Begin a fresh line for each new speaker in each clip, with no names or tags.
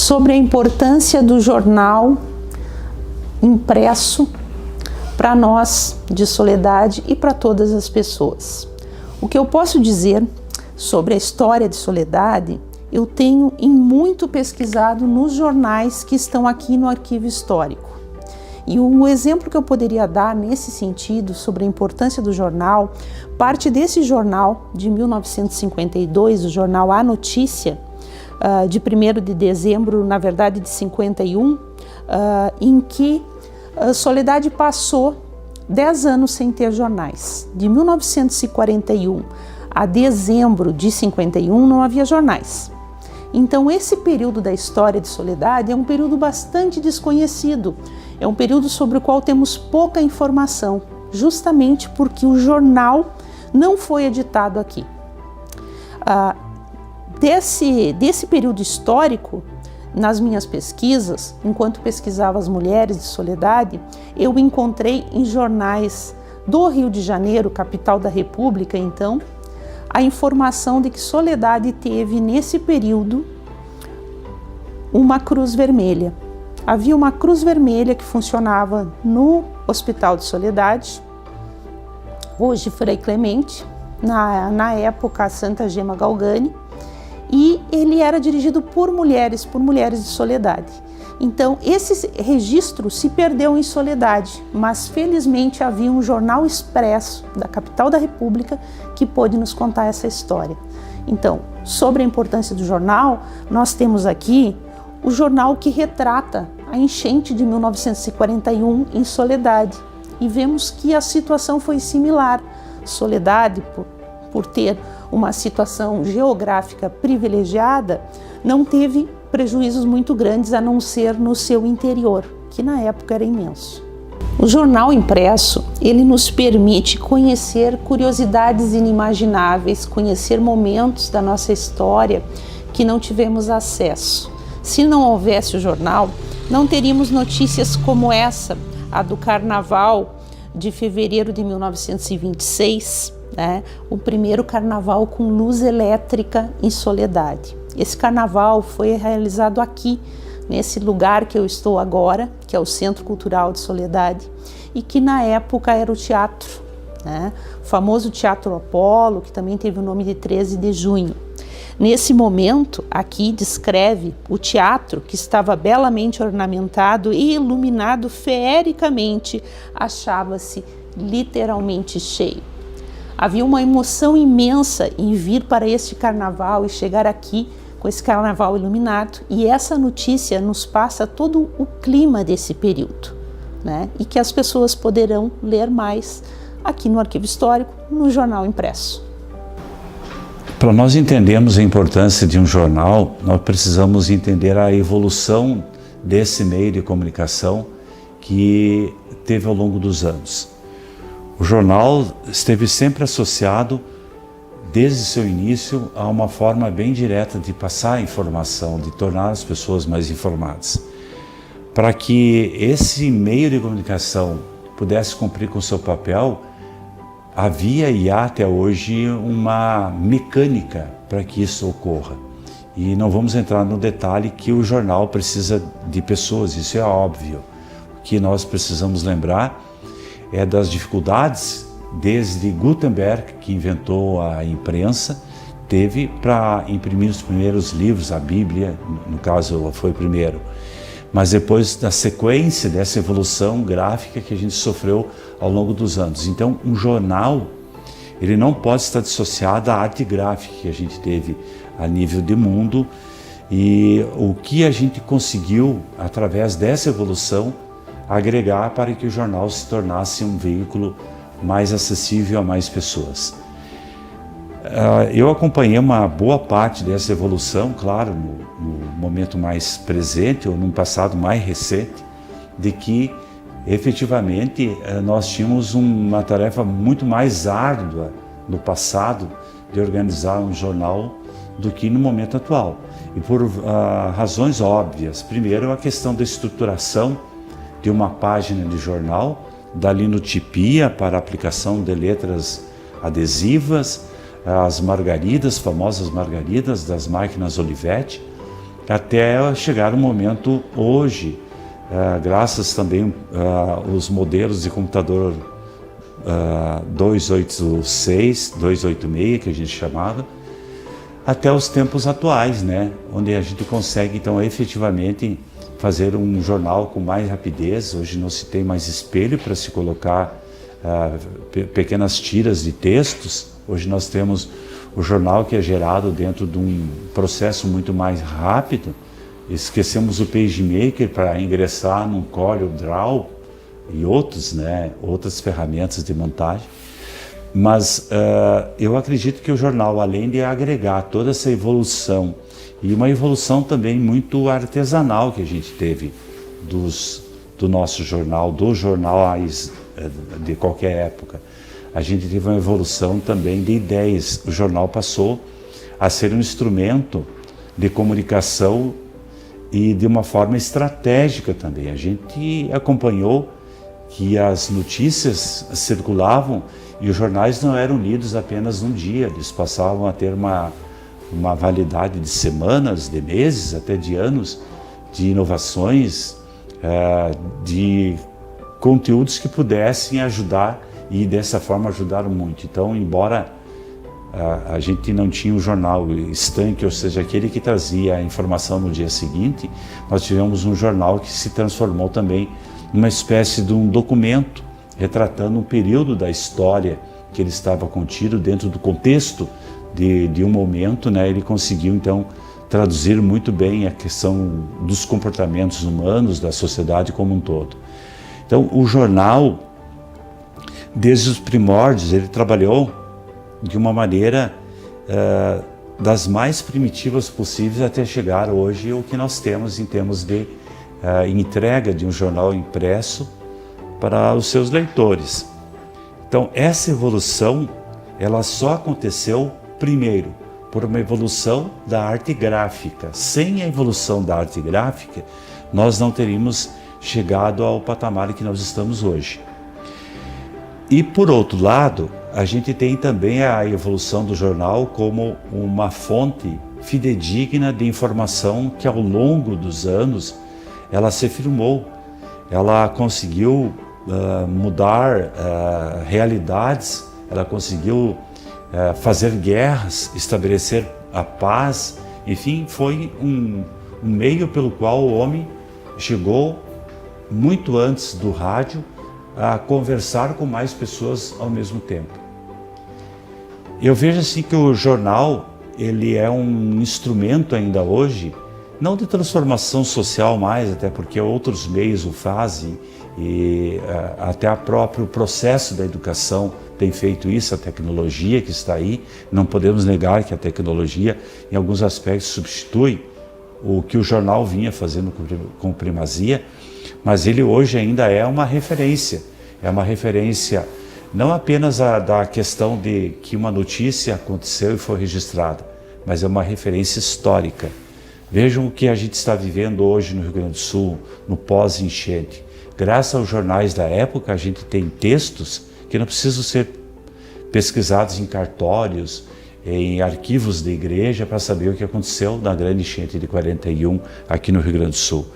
sobre a importância do jornal impresso para nós de Soledade e para todas as pessoas. O que eu posso dizer sobre a história de Soledade, eu tenho muito pesquisado nos jornais que estão aqui no arquivo histórico. E o exemplo que eu poderia dar nesse sentido sobre a importância do jornal, parte desse jornal de 1952, o jornal A Notícia, de 1º de dezembro, na verdade de 51, em que Soledade passou 10 anos sem ter jornais. De 1941 a dezembro de 51 não havia jornais. Então esse período da história de Soledade é um período bastante desconhecido, é um período sobre o qual temos pouca informação, justamente porque o jornal não foi editado aqui. Desse período histórico, nas minhas pesquisas, enquanto pesquisava as mulheres de Soledade, eu encontrei em jornais do Rio de Janeiro, capital da República, então, a informação de que Soledade teve, nesse período, uma cruz vermelha. Havia uma cruz vermelha que funcionava no Hospital de Soledade, hoje Frei Clemente, na época Santa Gema Galgani, e ele era dirigido por mulheres de Soledade. Então esse registro se perdeu em Soledade, mas felizmente havia um jornal expresso da capital da República que pôde nos contar essa história. Então, sobre a importância do jornal, nós temos aqui o jornal que retrata a enchente de 1941 em Soledade, e vemos que a situação foi similar. Soledade, por ter uma situação geográfica privilegiada, não teve prejuízos muito grandes a não ser no seu interior, que na época era imenso. O jornal impresso, ele nos permite conhecer curiosidades inimagináveis, conhecer momentos da nossa história que não tivemos acesso. Se não houvesse o jornal, não teríamos notícias como essa, a do Carnaval de fevereiro de 1926, o primeiro carnaval com luz elétrica em Soledade. Esse carnaval foi realizado aqui, nesse lugar que eu estou agora, que é o Centro Cultural de Soledade, e que na época era o teatro, o famoso Teatro Apolo, que também teve o nome de 13 de junho. Nesse momento, aqui descreve o teatro, que estava belamente ornamentado e iluminado feericamente, achava-se literalmente cheio. Havia uma emoção imensa em vir para este carnaval e chegar aqui com esse carnaval iluminado, e essa notícia nos passa todo o clima desse período, e que as pessoas poderão ler mais aqui no Arquivo Histórico, no jornal impresso.
Para nós entendermos a importância de um jornal, nós precisamos entender a evolução desse meio de comunicação que teve ao longo dos anos. O jornal esteve sempre associado, desde seu início, a uma forma bem direta de passar a informação, de tornar as pessoas mais informadas. Para que esse meio de comunicação pudesse cumprir com o seu papel, havia e há até hoje uma mecânica para que isso ocorra. E não vamos entrar no detalhe que o jornal precisa de pessoas, isso é óbvio. O que nós precisamos lembrar é das dificuldades, desde Gutenberg, que inventou a imprensa, teve para imprimir os primeiros livros, a Bíblia, no caso foi o primeiro, mas depois da sequência dessa evolução gráfica que a gente sofreu ao longo dos anos. Então, um jornal, ele não pode estar dissociado da arte gráfica que a gente teve a nível de mundo, e o que a gente conseguiu, através dessa evolução, agregar para que o jornal se tornasse um veículo mais acessível a mais pessoas. Eu acompanhei uma boa parte dessa evolução, claro, no momento mais presente ou num passado mais recente, de que efetivamente nós tínhamos uma tarefa muito mais árdua no passado de organizar um jornal do que no momento atual. E por razões óbvias. Primeiro, a questão da estruturação de uma página de jornal, da linotipia para aplicação de letras adesivas, as margaridas, famosas margaridas das máquinas Olivetti, até chegar o momento hoje, graças também aos modelos de computador 286, 286 que a gente chamava, até os tempos atuais, né? Onde a gente consegue então efetivamente fazer um jornal com mais rapidez. Hoje não se tem mais espelho para se colocar pequenas tiras de textos. Hoje nós temos o jornal que é gerado dentro de um processo muito mais rápido. Esquecemos o PageMaker para ingressar num CorelDRAW e outros, né, outras ferramentas de montagem. Mas eu acredito que o jornal, além de agregar toda essa evolução, e uma evolução também muito artesanal que a gente teve do nosso jornal, dos jornais de qualquer época, a gente teve uma evolução também de ideias. O jornal passou a ser um instrumento de comunicação e de uma forma estratégica também. A gente acompanhou que as notícias circulavam e os jornais não eram lidos apenas um dia, eles passavam a ter uma validade de semanas, de meses, até de anos, de inovações, de conteúdos que pudessem ajudar, e dessa forma ajudaram muito. Então, embora a gente não tinha o jornal estanque, ou seja, aquele que trazia a informação no dia seguinte, nós tivemos um jornal que se transformou também numa espécie de um documento retratando um período da história que ele estava contido dentro do contexto de um momento, né? Ele conseguiu então traduzir muito bem a questão dos comportamentos humanos, da sociedade como um todo. Então, o jornal, desde os primórdios, ele trabalhou de uma maneira das mais primitivas possíveis até chegar hoje ao que nós temos em termos de entrega de um jornal impresso para os seus leitores. Então, essa evolução, ela só aconteceu, primeiro, por uma evolução da arte gráfica. Sem a evolução da arte gráfica, nós não teríamos chegado ao patamar que nós estamos hoje. E, por outro lado, a gente tem também a evolução do jornal como uma fonte fidedigna de informação que, ao longo dos anos, ela se firmou. Ela conseguiu mudar realidades, ela conseguiu fazer guerras, estabelecer a paz. Enfim, foi um meio pelo qual o homem chegou, muito antes do rádio, a conversar com mais pessoas ao mesmo tempo. Eu vejo assim que o jornal, ele é um instrumento ainda hoje, não de transformação social mais, até porque outros meios o fazem, e até o próprio processo da educação tem feito isso, a tecnologia que está aí. Não podemos negar que a tecnologia, em alguns aspectos, substitui o que o jornal vinha fazendo com primazia, mas ele hoje ainda é uma referência não apenas da questão de que uma notícia aconteceu e foi registrada, mas é uma referência histórica. Vejam o que a gente está vivendo hoje no Rio Grande do Sul, no pós-enchente. Graças aos jornais da época, a gente tem textos que não precisam ser pesquisados em cartórios, em arquivos da igreja, para saber o que aconteceu na grande enchente de 41 aqui no Rio Grande do Sul.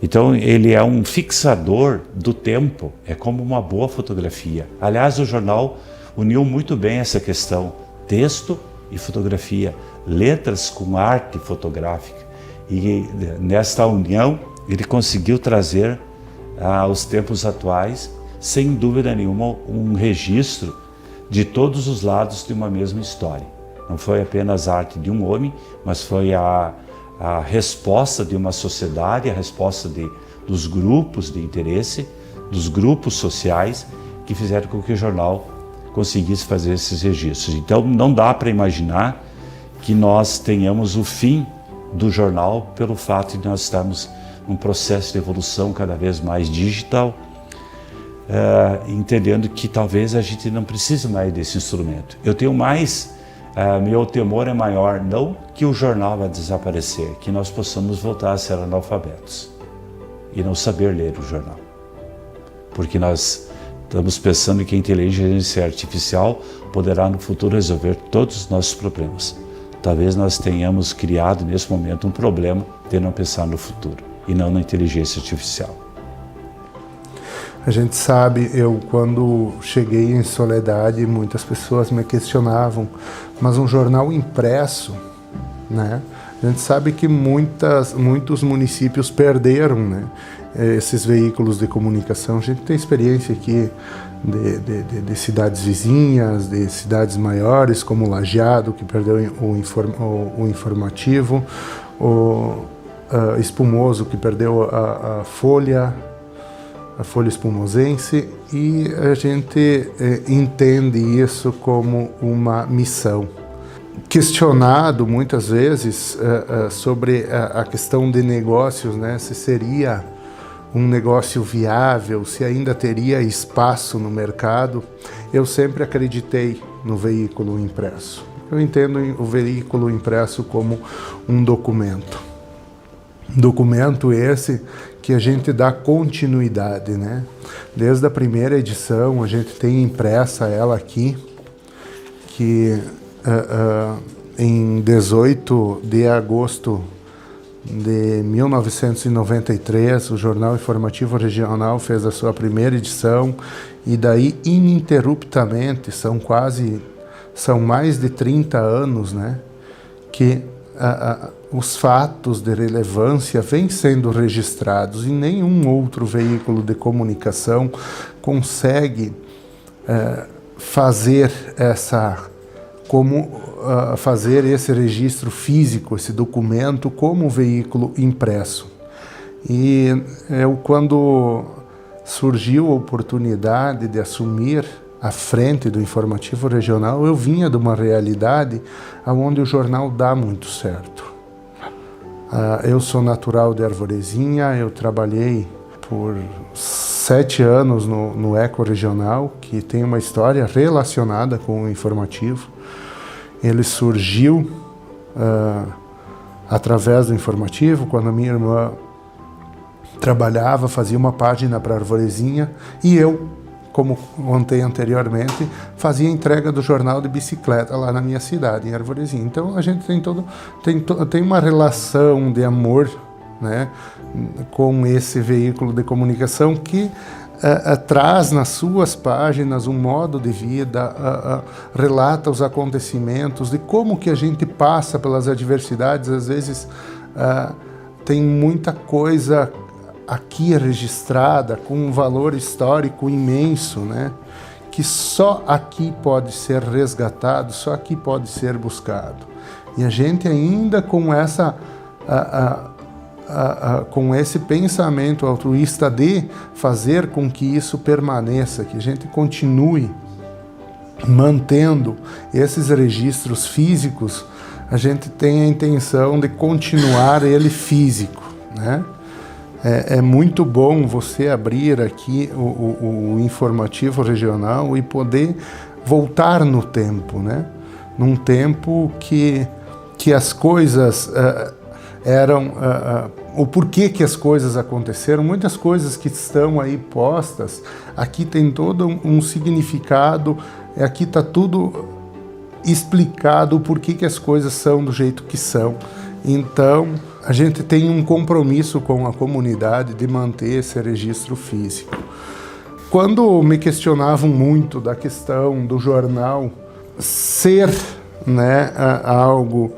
Então, ele é um fixador do tempo, é como uma boa fotografia. Aliás, o jornal uniu muito bem essa questão, texto e fotografia, letras com arte fotográfica. E nesta união, ele conseguiu trazer aos tempos atuais, sem dúvida nenhuma, um registro de todos os lados de uma mesma história. Não foi apenas a arte de um homem, mas foi a resposta de uma sociedade, a resposta dos grupos de interesse, dos grupos sociais, que fizeram com que o jornal conseguisse fazer esses registros. Então, não dá para imaginar que nós tenhamos o fim do jornal pelo fato de nós estarmos num processo de evolução cada vez mais digital, entendendo que talvez a gente não precise mais desse instrumento. Eu tenho mais, meu temor é maior, não que o jornal vai desaparecer, que nós possamos voltar a ser analfabetos e não saber ler o jornal. Porque nós estamos pensando que a inteligência artificial poderá no futuro resolver todos os nossos problemas. talvez nós tenhamos criado nesse momento um problema de não pensar no futuro e não na inteligência artificial.
A gente sabe, quando cheguei em Soledade, muitas pessoas me questionavam, mas um jornal impresso, né? A gente sabe que muitos municípios perderam, né, esses veículos de comunicação. A gente tem experiência aqui de cidades vizinhas, de cidades maiores, como Lajeado, que perdeu o informativo, o Espumoso, que perdeu a Folha Espumosense, e a gente entende isso como uma missão. Questionado muitas vezes sobre a questão de negócios, né? Se seria um negócio viável, se ainda teria espaço no mercado, eu sempre acreditei no veículo impresso. Eu entendo o veículo impresso como um documento. Documento esse que a gente dá continuidade, né? Desde a primeira edição, a gente tem impressa ela aqui, que em 18 de agosto de 1993, o Jornal Informativo Regional fez a sua primeira edição, e daí ininterruptamente, são mais de 30 anos, né, que os fatos de relevância vêm sendo registrados, e nenhum outro veículo de comunicação consegue fazer fazer esse registro físico, esse documento, como veículo impresso. E quando surgiu a oportunidade de assumir a frente do Informativo Regional, eu vinha de uma realidade onde o jornal dá muito certo. Eu sou natural de Arvorezinha, eu trabalhei por 7 anos no Eco Regional, que tem uma história relacionada com o informativo. Ele surgiu através do informativo, quando a minha irmã trabalhava, fazia uma página para Arvorezinha, e eu, como contei anteriormente, fazia entrega do jornal de bicicleta lá na minha cidade, em Arvorezinha. Então a gente tem uma relação de amor, né, com esse veículo de comunicação que traz nas suas páginas um modo de vida, relata os acontecimentos, de como que a gente passa pelas adversidades. Às vezes tem muita coisa aqui registrada com um valor histórico imenso, né, que só aqui pode ser resgatado, só aqui pode ser buscado. E a gente ainda com com esse pensamento altruísta de fazer com que isso permaneça, que a gente continue mantendo esses registros físicos, a gente tem a intenção de continuar ele físico, né? É muito bom você abrir aqui o Informativo Regional e poder voltar no tempo, né? Num tempo que as coisas eram o porquê que as coisas aconteceram. Muitas coisas que estão aí postas, aqui tem todo um significado, aqui está tudo explicado o porquê que as coisas são do jeito que são. Então, a gente tem um compromisso com a comunidade de manter esse registro físico. Quando me questionavam muito da questão do jornal ser, né, algo,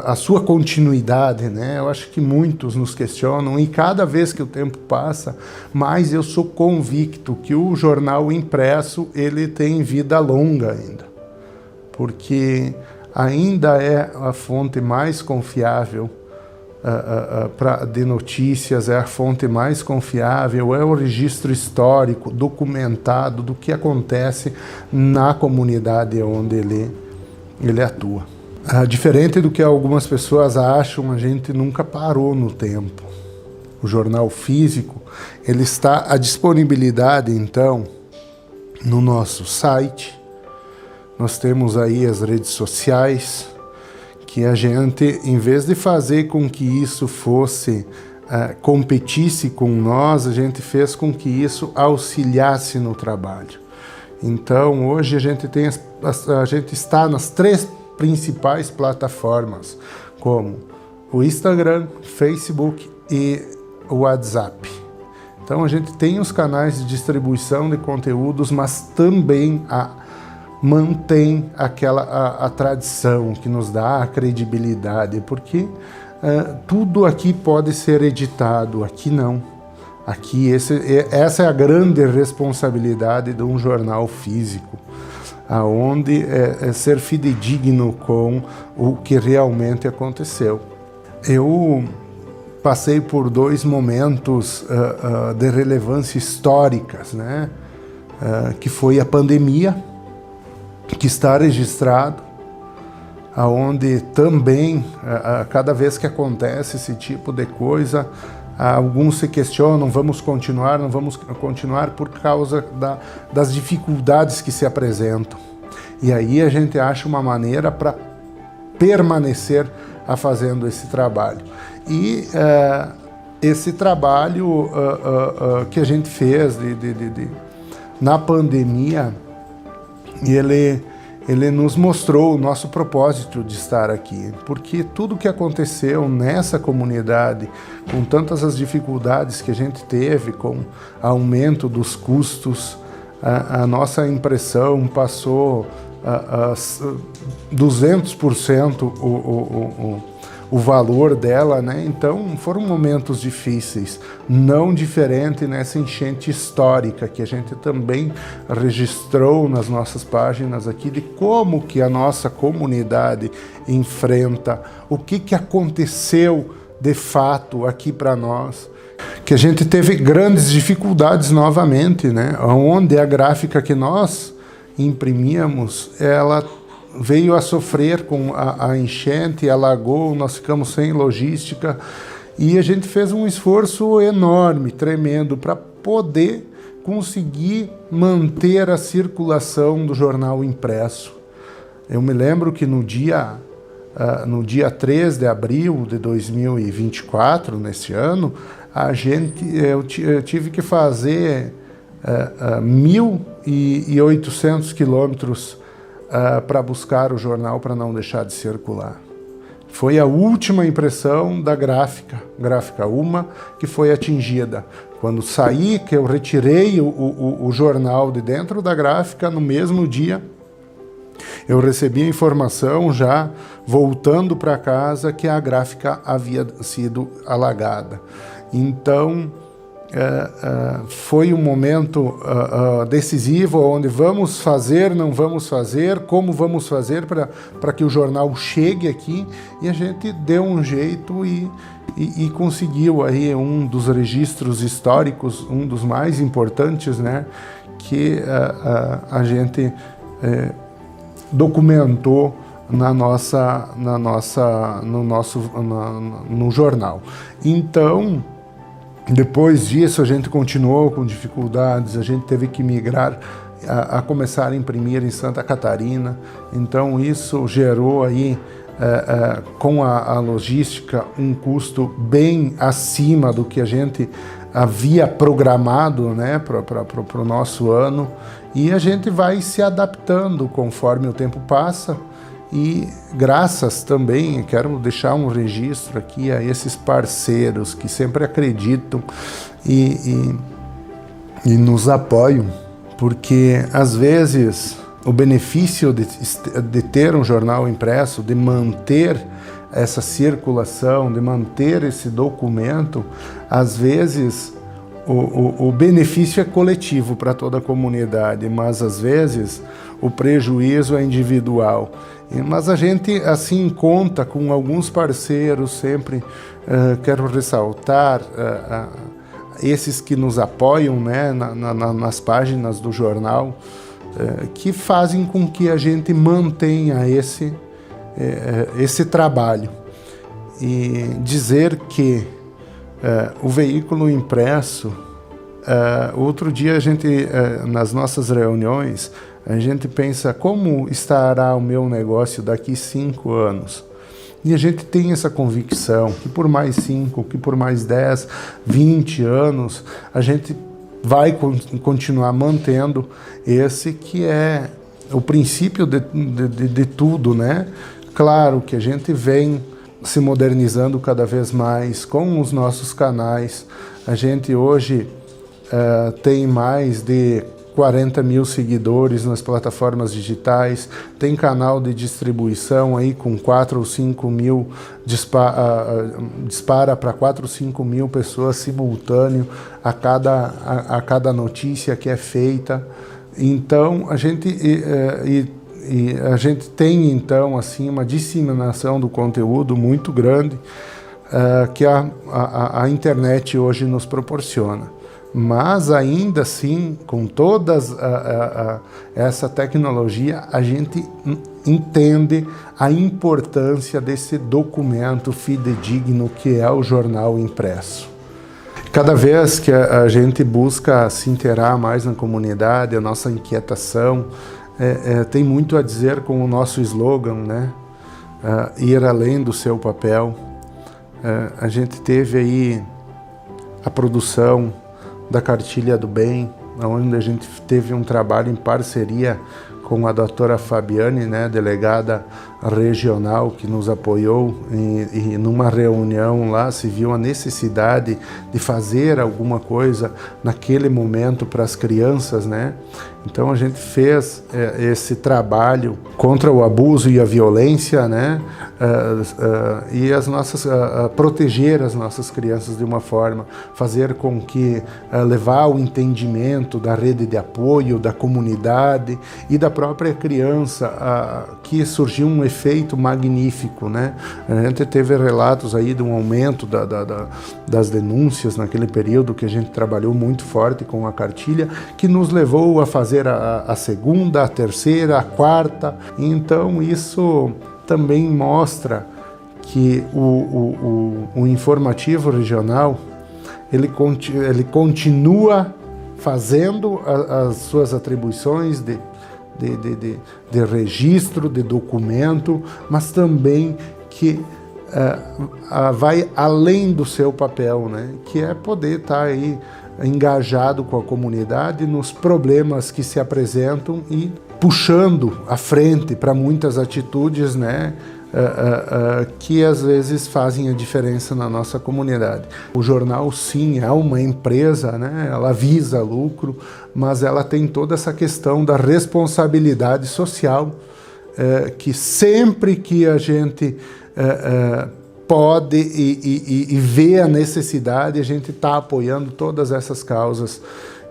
a sua continuidade, né? Eu acho que muitos nos questionam, e cada vez que o tempo passa, mais eu sou convicto que o jornal impresso ele tem vida longa ainda, porque ainda é a fonte mais confiável de notícias, é a fonte mais confiável, é o registro histórico documentado do que acontece na comunidade onde ele atua. Diferente do que algumas pessoas acham, a gente nunca parou no tempo. O jornal físico, ele está à disponibilidade, então, no nosso site. Nós temos aí as redes sociais, que a gente, em vez de fazer com que isso competisse com nós, a gente fez com que isso auxiliasse no trabalho. Então, hoje a gente está nas 3 principais plataformas, como o Instagram, Facebook e o WhatsApp. Então a gente tem os canais de distribuição de conteúdos, mas também mantém a tradição que nos dá a credibilidade, porque tudo aqui pode ser editado, aqui não. Aqui essa é a grande responsabilidade de um jornal físico, aonde é ser fidedigno com o que realmente aconteceu. Eu passei por 2 momentos de relevância históricas, né? Que foi a pandemia, que está registrado, aonde também, cada vez que acontece esse tipo de coisa, alguns se questionam, vamos continuar, não vamos continuar, por causa das dificuldades que se apresentam. E aí a gente acha uma maneira para permanecer fazendo esse trabalho. E esse trabalho que a gente fez na pandemia, ele nos mostrou o nosso propósito de estar aqui, porque tudo que aconteceu nessa comunidade, com tantas as dificuldades que a gente teve, com aumento dos custos, a nossa impressão passou a 200% o valor dela, né? Então foram momentos difíceis, não diferente nessa enchente histórica que a gente também registrou nas nossas páginas aqui, de como que a nossa comunidade enfrenta, o que aconteceu de fato aqui para nós, que a gente teve grandes dificuldades novamente, né? Onde a gráfica que nós imprimíamos, ela veio a sofrer com a enchente, alagou, nós ficamos sem logística e a gente fez um esforço enorme, tremendo, para poder conseguir manter a circulação do jornal impresso. Eu me lembro que no dia 3 de abril de 2024, nesse ano, eu tive que fazer 1.800 quilômetros para buscar o jornal, para não deixar de circular. Foi a última impressão da gráfica 1, que foi atingida. Quando saí, que eu retirei o jornal de dentro da gráfica, no mesmo dia, eu recebi a informação, já voltando para casa, que a gráfica havia sido alagada. Então, foi um momento decisivo, onde vamos fazer, não vamos fazer, como vamos fazer para que o jornal chegue aqui, e a gente deu um jeito e conseguiu aí um dos registros históricos, um dos mais importantes, né, que a gente documentou no jornal. Então, depois disso, a gente continuou com dificuldades, a gente teve que migrar a começar a imprimir em Santa Catarina. Então, isso gerou aí, com a logística, um custo bem acima do que a gente havia programado, né, para o nosso ano. E a gente vai se adaptando conforme o tempo passa. E graças também, quero deixar um registro aqui a esses parceiros que sempre acreditam e nos apoiam, porque às vezes o benefício de ter um jornal impresso, de manter essa circulação, de manter esse documento, às vezes o benefício é coletivo para toda a comunidade, mas às vezes o prejuízo é individual. Mas a gente, assim, conta com alguns parceiros sempre, quero ressaltar, esses que nos apoiam, né, nas páginas do jornal, que fazem com que a gente mantenha esse trabalho. E dizer que o veículo impresso, outro dia a gente, nas nossas reuniões, a gente pensa como estará o meu negócio daqui 5 anos. E a gente tem essa convicção que por mais 5, que por mais 10, 20 anos, a gente vai continuar mantendo esse que é o princípio de tudo, né? Claro que a gente vem se modernizando cada vez mais com os nossos canais. A gente hoje tem mais de 40 mil seguidores nas plataformas digitais, tem canal de distribuição aí com 4 ou 5 mil, dispara para 4 ou 5 mil pessoas simultâneo a cada notícia que é feita. Então a gente tem então assim uma disseminação do conteúdo muito grande que a internet hoje nos proporciona. Mas ainda assim, com toda essa tecnologia, a gente entende a importância desse documento fidedigno que é o jornal impresso. Cada vez que a gente busca se inteirar mais na comunidade, a nossa inquietação tem muito a dizer com o nosso slogan, né? Ir além do seu papel. A gente teve aí a produção da Cartilha do Bem, onde a gente teve um trabalho em parceria com a doutora Fabiane, né, delegada regional, que nos apoiou e numa reunião lá se viu a necessidade de fazer alguma coisa naquele momento para as crianças, né? Então a gente fez esse trabalho contra o abuso e a violência, né? E proteger as nossas crianças de uma forma, fazer com que levar o entendimento da rede de apoio, da comunidade e da própria criança, que surgiu um efeito magnífico, né? A gente teve relatos aí de um aumento das denúncias naquele período que a gente trabalhou muito forte com a cartilha, que nos levou a fazer a segunda, a terceira, a quarta. Então isso também mostra que o informativo regional ele continua fazendo as suas atribuições de registro, de documento, mas também que vai além do seu papel, né? Que é poder estar aí engajado com a comunidade nos problemas que se apresentam e puxando à frente para muitas atitudes, né? Que às vezes fazem a diferença na nossa comunidade. O jornal, sim, é uma empresa, né? Ela visa lucro, mas ela tem toda essa questão da responsabilidade social, que sempre que a gente pode e vê a necessidade, a gente está apoiando todas essas causas.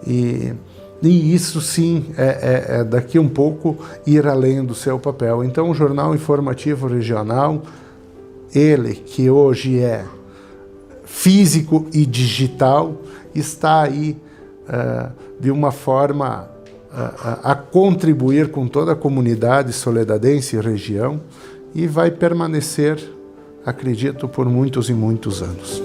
E isso sim é daqui um pouco ir além do seu papel. Então o Jornal Informativo Regional, ele que hoje é físico e digital, está aí de uma forma a contribuir com toda a comunidade soledadense e região, e vai permanecer, acredito, por muitos e muitos anos.